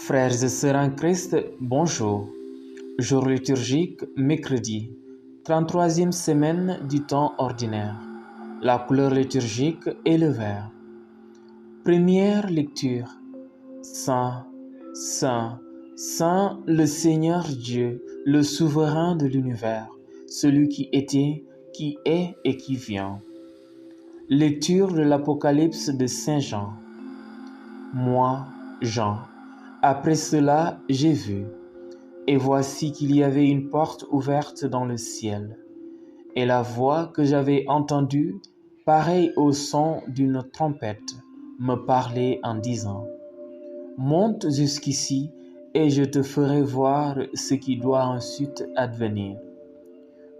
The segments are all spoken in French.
Frères et sœurs en Christ, bonjour. Jour liturgique, mercredi, 33e semaine du temps ordinaire. La couleur liturgique est le vert. Première lecture. Saint, Saint, Saint le Seigneur Dieu, le souverain de l'univers, celui qui était, qui est et qui vient. Lecture de l'Apocalypse de Saint Jean. Moi, Jean, après cela, j'ai vu, et voici qu'il y avait une porte ouverte dans le ciel, et la voix que j'avais entendue, pareille au son d'une trompette, me parlait en disant: Monte jusqu'ici, et je te ferai voir ce qui doit ensuite advenir.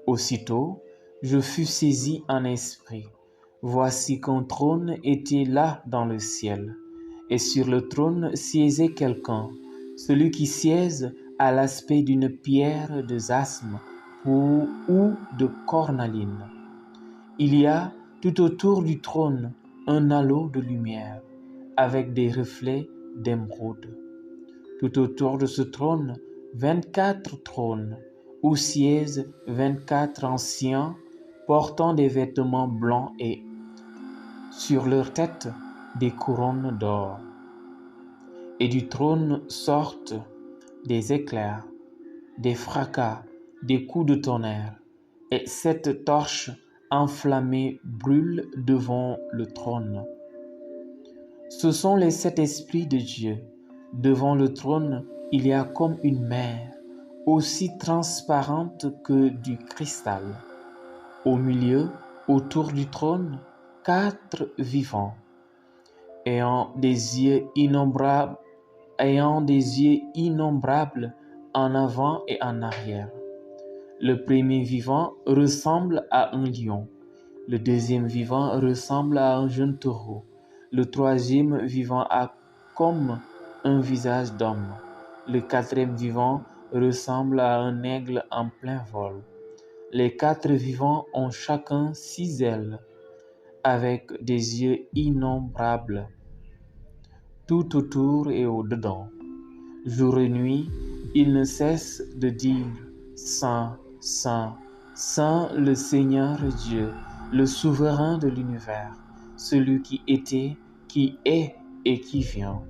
Aussitôt, je fus saisi en esprit. Voici qu'un trône était là dans le ciel, et sur le trône siégeait quelqu'un. Celui qui siège a l'aspect d'une pierre de jasme ou de cornaline. Il y a tout autour du trône un halo de lumière, avec des reflets d'émeraude. Tout autour de ce trône, 24 trônes, où siègent 24 anciens portant des vêtements blancs et sur leur tête des couronnes d'or. Et du trône sortent des éclairs, des fracas, des coups de tonnerre, et 7 torches enflammées brûlent devant le trône. Ce sont les 7 esprits de Dieu. Devant le trône, il y a comme une mer, aussi transparente que du cristal. Au milieu, autour du trône, 4 vivants, ayant des yeux innombrables en avant et en arrière. Le premier vivant ressemble à un lion. Le deuxième vivant ressemble à un jeune taureau. Le troisième vivant a comme un visage d'homme. Le quatrième vivant ressemble à un aigle en plein vol. Les 4 vivants ont chacun 6 ailes, avec des yeux innombrables, tout autour et au-dedans. Jour et nuit, ils ne cessent de dire: Saint, Saint, Saint le Seigneur Dieu, le souverain de l'univers, celui qui était, qui est et qui vient.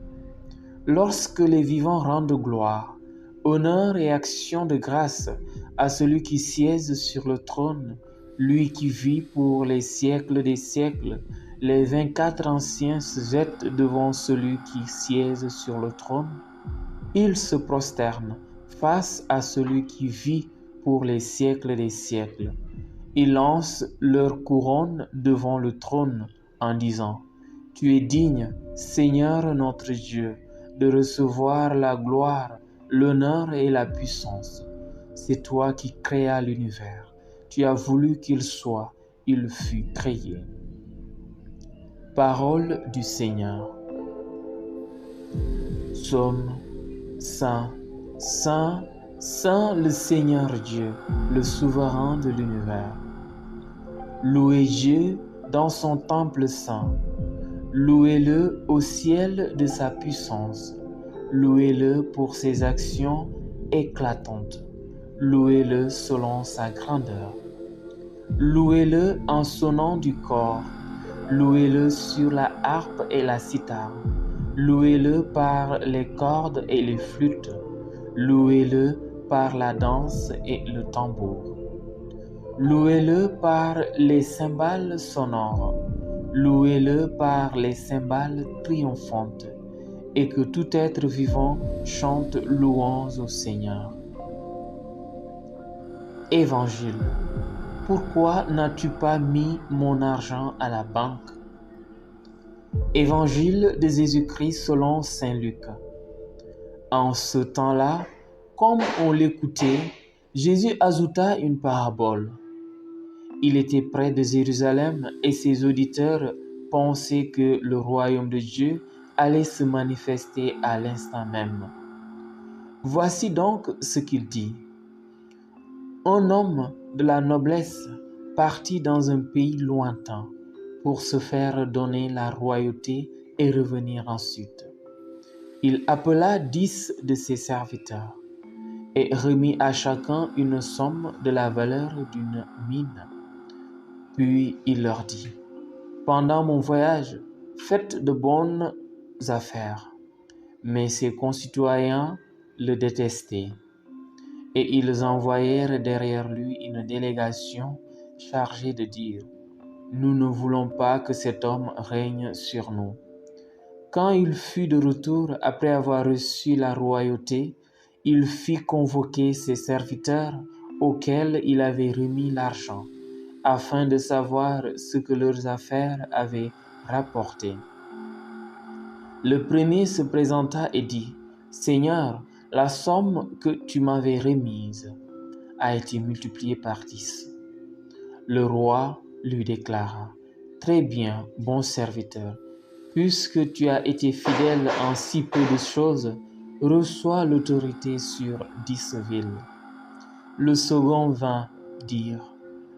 Lorsque les vivants rendent gloire, honneur et action de grâce à celui qui siège sur le trône, lui qui vit pour les siècles des siècles, les 24 anciens se jettent devant celui qui siège sur le trône. Ils se prosternent face à celui qui vit pour les siècles des siècles. Ils lancent leur couronne devant le trône en disant: Tu es digne, Seigneur notre Dieu, de recevoir la gloire, l'honneur et la puissance. C'est toi qui créas l'univers. Tu as voulu qu'il soit, il fut créé. Parole du Seigneur. Psaume. Saint, Saint, Saint le Seigneur Dieu, le souverain de l'univers. Louez Dieu dans son temple saint. Louez-le au ciel de sa puissance. Louez-le pour ses actions éclatantes. Louez-le selon sa grandeur. Louez-le en sonnant du cor. Louez-le sur la harpe et la cithare. Louez-le par les cordes et les flûtes. Louez-le par la danse et le tambour. Louez-le par les cymbales sonores. Louez-le par les cymbales triomphantes. Et que tout être vivant chante louange au Seigneur. Évangile. Pourquoi n'as-tu pas mis mon argent à la banque? Évangile de Jésus-Christ selon saint Luc. En ce temps-là, comme on l'écoutait, Jésus ajouta une parabole. Il était près de Jérusalem et ses auditeurs pensaient que le royaume de Dieu allait se manifester à l'instant même. Voici donc ce qu'il dit. Un homme de la noblesse partit dans un pays lointain pour se faire donner la royauté et revenir ensuite. Il appela 10 de ses serviteurs et remit à chacun une somme de la valeur d'une mine. Puis il leur dit, pendant mon voyage, faites de bonnes affaires. Mais ses concitoyens le détestaient, et ils envoyèrent derrière lui une délégation chargée de dire, nous ne voulons pas que cet homme règne sur nous. Quand il fut de retour après avoir reçu la royauté, il fit convoquer ses serviteurs auxquels il avait remis l'argent, afin de savoir ce que leurs affaires avaient rapporté. Le premier se présenta et dit, Seigneur, la somme que tu m'avais remise a été multipliée par 10. Le roi lui déclara, très bien, bon serviteur, puisque tu as été fidèle en si peu de choses, reçois l'autorité sur 10 villes. Le second vint dire,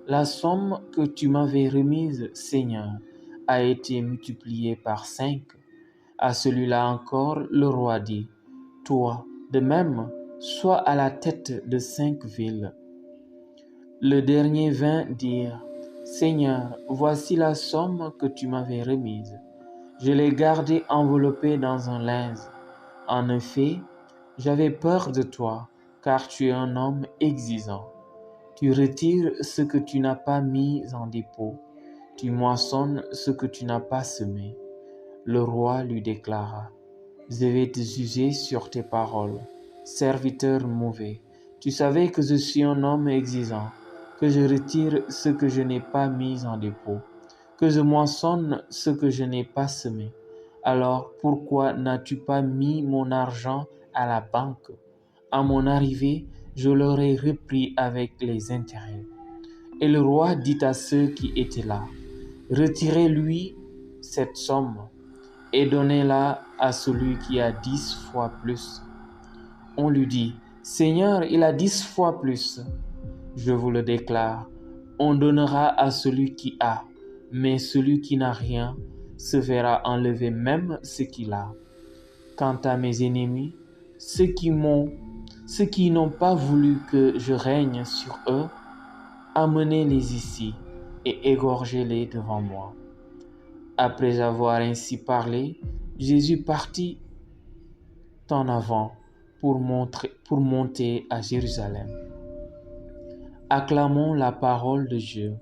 la somme que tu m'avais remise, Seigneur, a été multipliée par 5. À celui-là encore, le roi dit, toi, de même, sois à la tête de 5 villes. Le dernier vint dire, Seigneur, voici la somme que tu m'avais remise. Je l'ai gardée enveloppée dans un linge. En effet, j'avais peur de toi, car tu es un homme exigeant. Tu retires ce que tu n'as pas mis en dépôt. Tu moissonnes ce que tu n'as pas semé. Le roi lui déclara, je vais te juger sur tes paroles. Serviteur mauvais, tu savais que je suis un homme exigeant, que je retire ce que je n'ai pas mis en dépôt, que je moissonne ce que je n'ai pas semé. Alors pourquoi n'as-tu pas mis mon argent à la banque? À mon arrivée, je l'aurais repris avec les intérêts. Et le roi dit à ceux qui étaient là, retirez-lui cette somme et donnez-la à celui qui a 10 fois plus. On lui dit, Seigneur, il a 10 fois plus. Je vous le déclare, on donnera à celui qui a, mais celui qui n'a rien se verra enlever même ce qu'il a. Quant à mes ennemis, ceux qui n'ont pas voulu que je règne sur eux, amenez-les ici et égorgez-les devant moi. Après avoir ainsi parlé, Jésus partit en avant pour monter à Jérusalem. Acclamons la parole de Dieu.